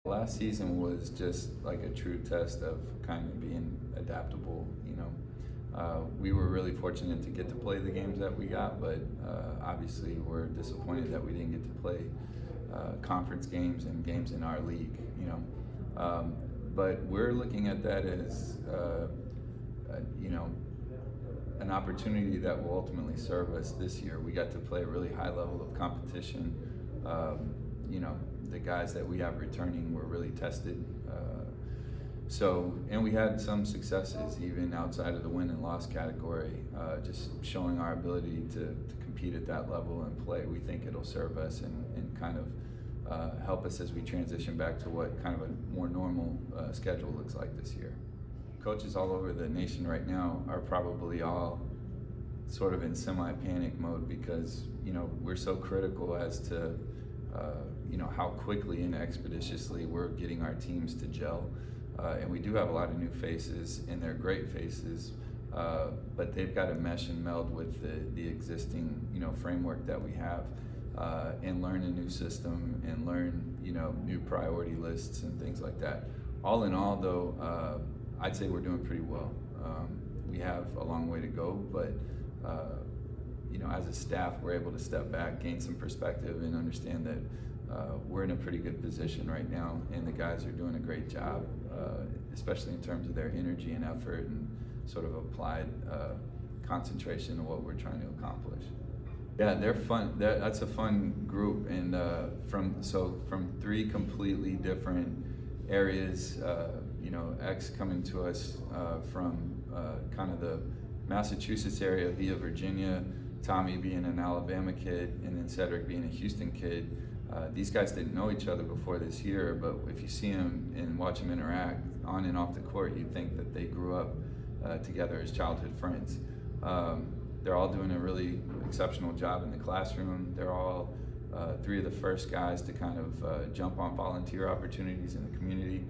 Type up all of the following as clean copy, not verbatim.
Last season was just like a true test of kind of being adaptable. We were really fortunate to get to play the games that we got, but obviously we're disappointed that we didn't get to play conference games and games in our league. But we're looking at that as an opportunity that will ultimately serve us this year. We got to play a really high level of competition. The guys that we have returning were really tested. And we had some successes even outside of the win and loss category, just showing our ability to compete at that level and play. We think it'll serve us and kind of help us as we transition back to what kind of a more normal schedule looks like this year. Coaches all over the nation right now are probably all sort of in semi-panic mode because we're so critical as to how quickly and expeditiously we're getting our teams to gel. And we do have a lot of new faces, and they're great faces, but they've got to mesh and meld with the existing framework that we have, and learn a new system and learn new priority lists and things like that. All in all, though, I'd say we're doing pretty well. We have a long way to go, but as a staff, we're able to step back, gain some perspective, and understand that we're in a pretty good position right now, and the guys are doing a great job, especially in terms of their energy and effort and sort of applied concentration of what we're trying to accomplish. Yeah, they're fun. That's a fun group, and from three completely different areas. X coming to us from kind of the Massachusetts area via Virginia, Tommy being an Alabama kid, and then Cedric being a Houston kid. These guys didn't know each other before this year, but if you see them and watch them interact on and off the court, you'd think that they grew up together as childhood friends. They're all doing a really exceptional job in the classroom. They're all three of the first guys to kind of jump on volunteer opportunities in the community,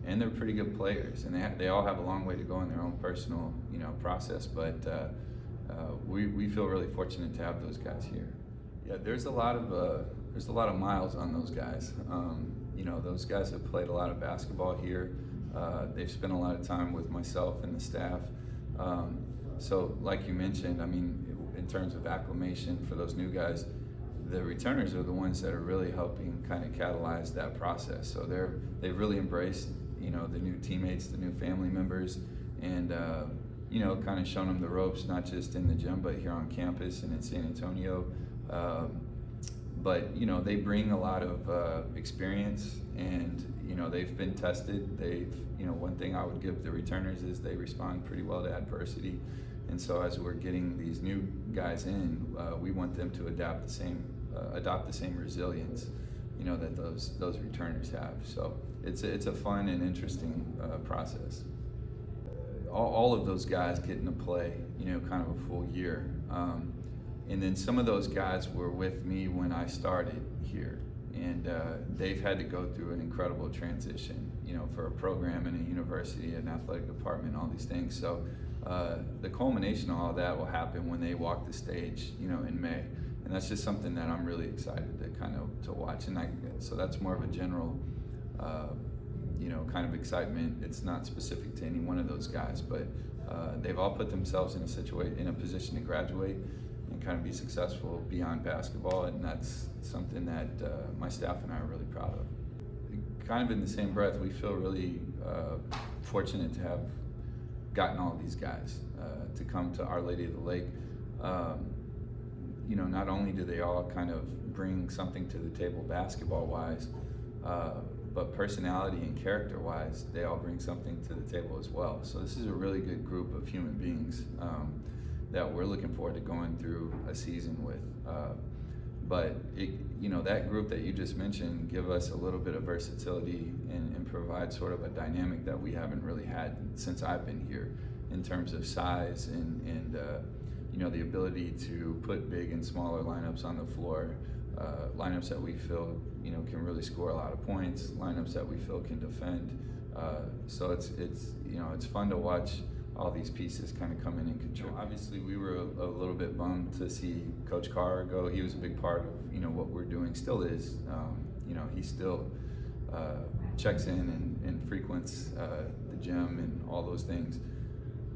and they're pretty good players. And they all have a long way to go in their own personal process, but we feel really fortunate to have those guys here. Yeah, there's a lot of miles on those guys. Those guys have played a lot of basketball here. They've spent a lot of time with myself and the staff. So like you mentioned, in terms of acclimation for those new guys, the returners are the ones that are really helping kind of catalyze that process. So they've really embraced, the new teammates, the new family members, and kind of shown them the ropes, not just in the gym, but here on campus and in San Antonio. But they bring a lot of experience, and they've been tested. One thing I would give the returners is they respond pretty well to adversity, and so as we're getting these new guys in, we want them to adopt the same resilience that those returners have. So it's a fun and interesting process. All of those guys getting to play kind of a full year. And then some of those guys were with me when I started here, and they've had to go through an incredible transition, for a program and a university, an athletic department, all these things. So the culmination of all that will happen when they walk the stage, in May, and that's just something that I'm really excited to watch. And so that's more of a general, kind of excitement. It's not specific to any one of those guys, but they've all put themselves in a position to graduate and kind of be successful beyond basketball, and that's something that my staff and I are really proud of. Kind of in the same breath, we feel really fortunate to have gotten all these guys to come to Our Lady of the Lake. Not only do they all kind of bring something to the table basketball-wise, but personality and character-wise, they all bring something to the table as well. So this is a really good group of human beings that we're looking forward to going through a season with. But that group that you just mentioned give us a little bit of versatility and provide sort of a dynamic that we haven't really had since I've been here, in terms of size and the ability to put big and smaller lineups on the floor, lineups that we feel can really score a lot of points, lineups that we feel can defend. So it's fun to watch all these pieces kind of come in and contribute. Obviously, we were a little bit bummed to see Coach Carr go. He was a big part of what we're doing, still is. He's still checks in and frequents the gym and all those things.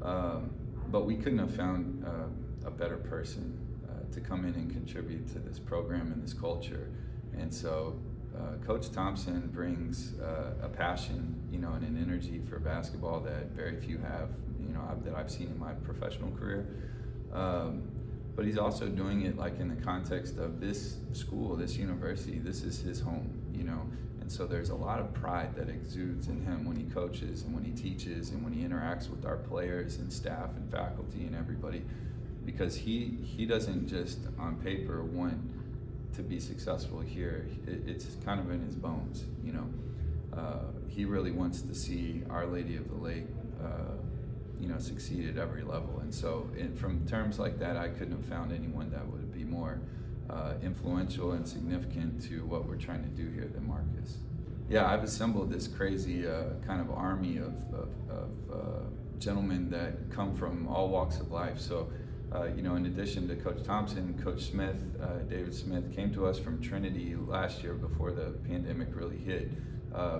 But we couldn't have found a better person to come in and contribute to this program and this culture. And so Coach Thompson brings a passion, and an energy for basketball that very few have, that I've seen in my professional career. But he's also doing it like in the context of this school, this university. This is his home, and so there's a lot of pride that exudes in him when he coaches and when he teaches and when he interacts with our players and staff and faculty and everybody, because he doesn't just on paper want to be successful here. It's kind of in his bones, he really wants to see Our Lady of the Lake succeed at every level. And so from terms like that, I couldn't have found anyone that would be more influential and significant to what we're trying to do here than Marcus. Yeah, I've assembled this crazy kind of army of gentlemen that come from all walks of life. So, in addition to Coach Thompson, Coach Smith, David Smith, came to us from Trinity last year before the pandemic really hit,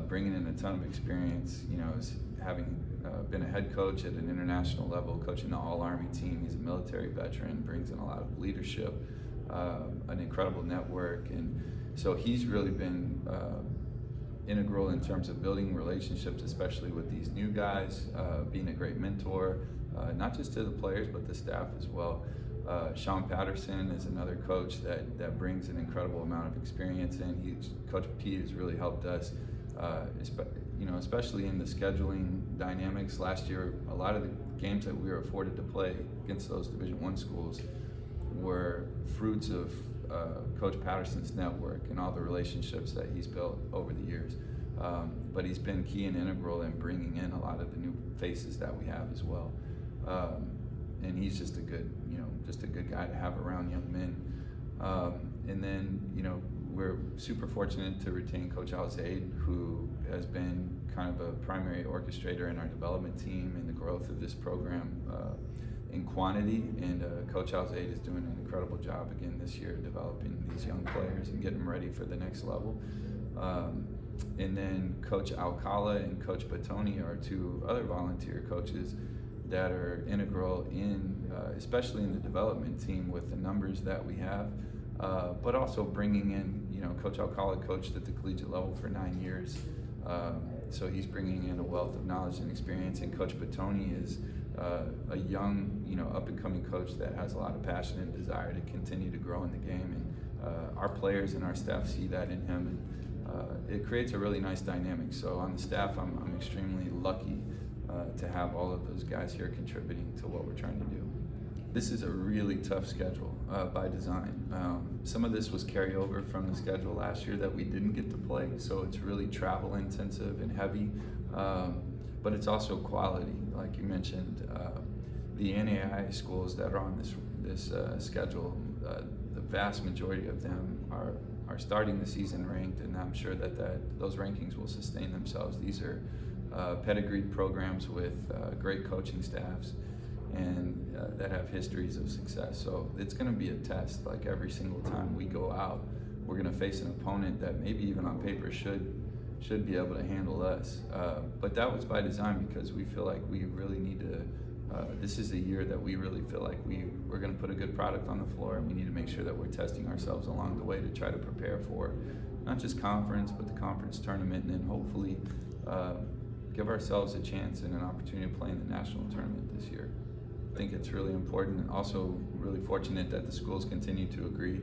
bringing in a ton of experience, having been a head coach at an international level, coaching the All-Army team. He's a military veteran, brings in a lot of leadership, an incredible network. And so he's really been integral in terms of building relationships, especially with these new guys, being a great mentor, not just to the players, but the staff as well. Sean Patterson is another coach that brings an incredible amount of experience in. Coach P has really helped us, especially in the scheduling dynamics. Last year, a lot of the games that we were afforded to play against those Division I schools were fruits of Coach Patterson's network and all the relationships that he's built over the years. But he's been key and integral in bringing in a lot of the new faces that we have as well. And he's just a good guy to have around young men. And then, we're super fortunate to retain Coach Al-Zaid, who has been kind of a primary orchestrator in our development team and the growth of this program in quantity. And Coach Al-Zaid is doing an incredible job again this year developing these young players and getting them ready for the next level. And then Coach Alcala and Coach Batoni are two other volunteer coaches that are integral in, especially in the development team with the numbers that we have, but also bringing in, Coach Alcala coached at the collegiate level for 9 years, so he's bringing in a wealth of knowledge and experience. And Coach Batoni is a young, up-and-coming coach that has a lot of passion and desire to continue to grow in the game, and our players and our staff see that in him, and it creates a really nice dynamic. So on the staff, I'm extremely lucky to have all of those guys here contributing to what we're trying to do. This is a really tough schedule by design. Some of this was carryover from the schedule last year that we didn't get to play, so it's really travel intensive and heavy, but it's also quality. Like you mentioned, the NAIA schools that are on this schedule, the vast majority of them are starting the season ranked, and I'm sure that those rankings will sustain themselves. These are pedigreed programs with great coaching staffs and that have histories of success. So it's going to be a test. Like every single time we go out, we're going to face an opponent that maybe even on paper should be able to handle us. But that was by design, because we feel like we really need to, this is a year that we really feel like we're going to put a good product on the floor, and we need to make sure that we're testing ourselves along the way to try to prepare for not just conference, but the conference tournament, and then hopefully give ourselves a chance and an opportunity to play in the national tournament this year. I think it's really important, and also really fortunate that the schools continue to agree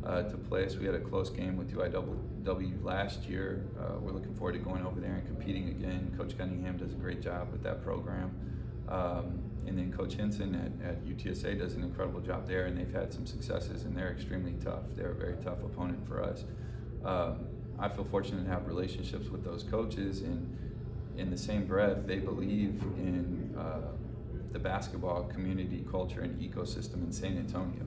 to play us. We had a close game with UIW last year. We're looking forward to going over there and competing again. Coach Cunningham does a great job with that program. And then Coach Henson at UTSA does an incredible job there, and they've had some successes, and they're extremely tough. They're a very tough opponent for us. I feel fortunate to have relationships with those coaches, and in the same breath, they believe in the basketball community, culture, and ecosystem in San Antonio.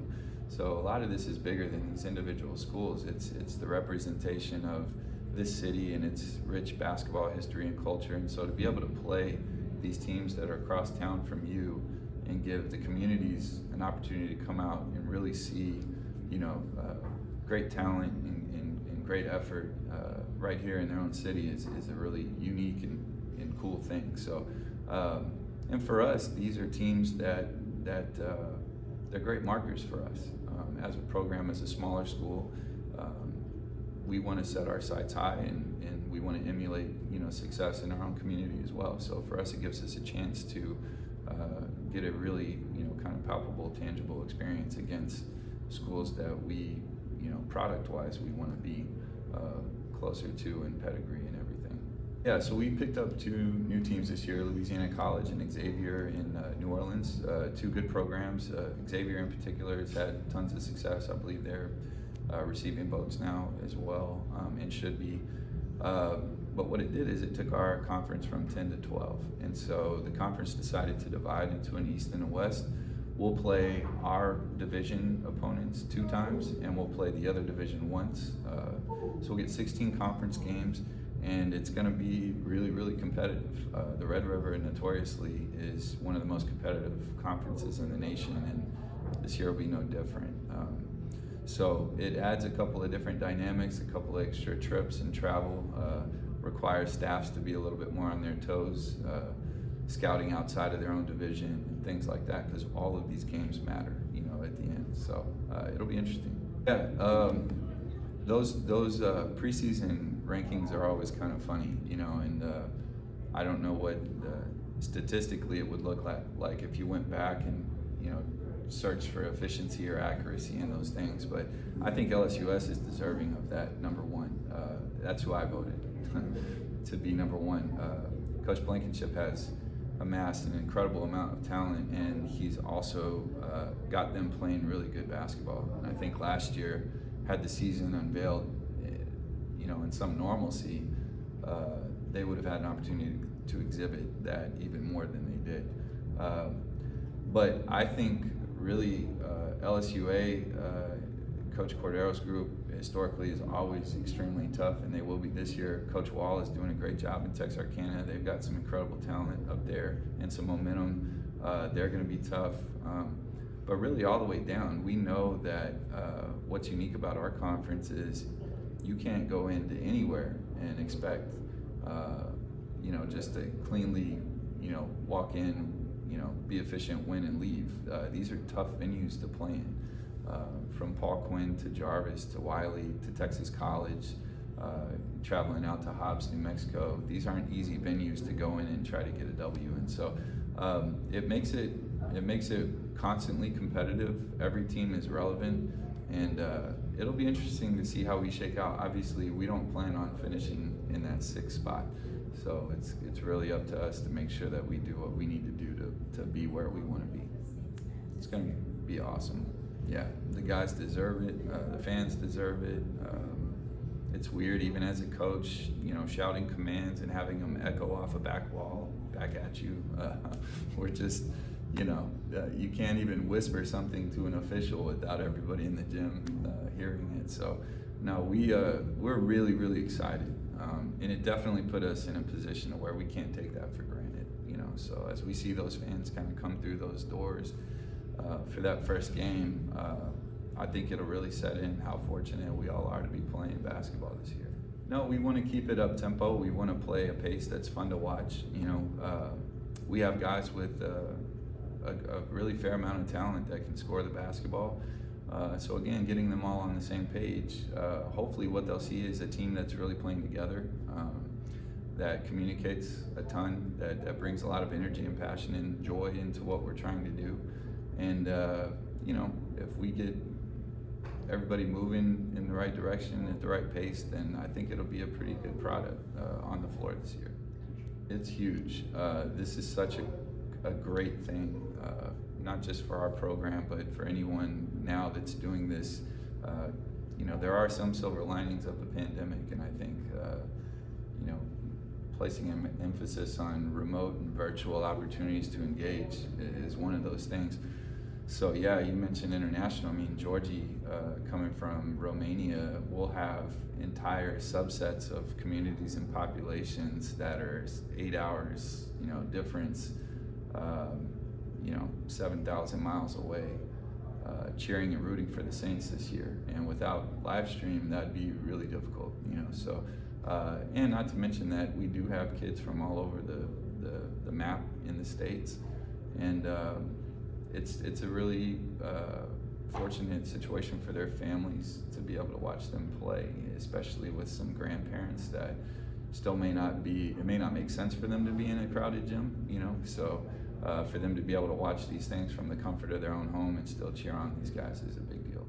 So a lot of this is bigger than these individual schools. It's the representation of this city and its rich basketball history and culture. And so to be able to play these teams that are across town from you and give the communities an opportunity to come out and really see, great talent and great effort right here in their own city is a really unique and cool thing. So, and for us, these are teams that they're great markers for us. As a program, as a smaller school, we want to set our sights high, and we want to emulate, success in our own community as well. So for us, it gives us a chance to get a really, kind of palpable, tangible experience against schools that we, product-wise, we want to be closer to in pedigree and everything. Yeah, so we picked up 2 new teams this year, Louisiana College and Xavier in New Orleans. 2 good programs. Xavier in particular has had tons of success. I believe they're receiving votes now as well, and should be. But what it did is it took our conference from 10 to 12. And so the conference decided to divide into an East and a West. We'll play our division opponents 2 times, and we'll play the other division once. So we'll get 16 conference games, and it's gonna be really, really competitive. The Red River notoriously is one of the most competitive conferences in the nation, and this year will be no different. So it adds a couple of different dynamics, a couple of extra trips and travel, requires staffs to be a little bit more on their toes, scouting outside of their own division and things like that, because all of these games matter, at the end. So it'll be interesting. Yeah, those preseason rankings are always kind of funny, and I don't know what statistically it would look like if you went back and search for efficiency or accuracy in those things, but I think LSUS is deserving of that number 1. That's who I voted to be number 1. Coach Blankenship has amassed an incredible amount of talent, and he's also got them playing really good basketball. And I think last year, had the season unveiled, in some normalcy, they would have had an opportunity to exhibit that even more than they did. But I think really LSUA, Coach Cordero's group historically is always extremely tough, and they will be this year. Coach Wall is doing a great job in Texarkana. They've got some incredible talent up there and some momentum. They're going to be tough. But really all the way down, we know that what's unique about our conference is you can't go into anywhere and expect, just to cleanly, walk in, be efficient, win, and leave. These are tough venues to play in. From Paul Quinn to Jarvis to Wiley to Texas College, traveling out to Hobbs, New Mexico. These aren't easy venues to go in and try to get a W. And so it makes it constantly competitive. Every team is relevant, and it'll be interesting to see how we shake out. Obviously, we don't plan on finishing in that 6th spot. So it's really up to us to make sure that we do what we need to do to be where we want to be. It's going to be awesome. Yeah, the guys deserve it. The fans deserve it. It's weird, even as a coach, shouting commands and having them echo off a back wall back at you. We're just, you can't even whisper something to an official without everybody in the gym hearing it. So, no, we're really, really excited. And it definitely put us in a position where we can't take that for granted, So as we see those fans kind of come through those doors for that first game, I think it'll really set in how fortunate we all are to be playing basketball this year. No, we want to keep it up tempo. We want to play a pace that's fun to watch. We have guys with a really fair amount of talent that can score the basketball. So again, getting them all on the same page, hopefully what they'll see is a team that's really playing together, that communicates a ton, that brings a lot of energy and passion and joy into what we're trying to do. And if we get everybody moving in the right direction at the right pace, then I think it'll be a pretty good product on the floor this year. It's huge. This is such a great thing, not just for our program, but for anyone now that's doing this. There are some silver linings of the pandemic, and I think placing an emphasis on remote and virtual opportunities to engage is one of those things. So yeah, you mentioned international. I mean, Georgie, coming from Romania, will have entire subsets of communities and populations that are 8 hours, difference, 7,000 miles away, cheering and rooting for the Saints this year. And without live stream, that'd be really difficult, So And not to mention that we do have kids from all over the map in the States, and it's a really fortunate situation for their families to be able to watch them play, especially with some grandparents that still it may not make sense for them to be in a crowded gym, you know, so for them to be able to watch these things from the comfort of their own home and still cheer on these guys is a big deal.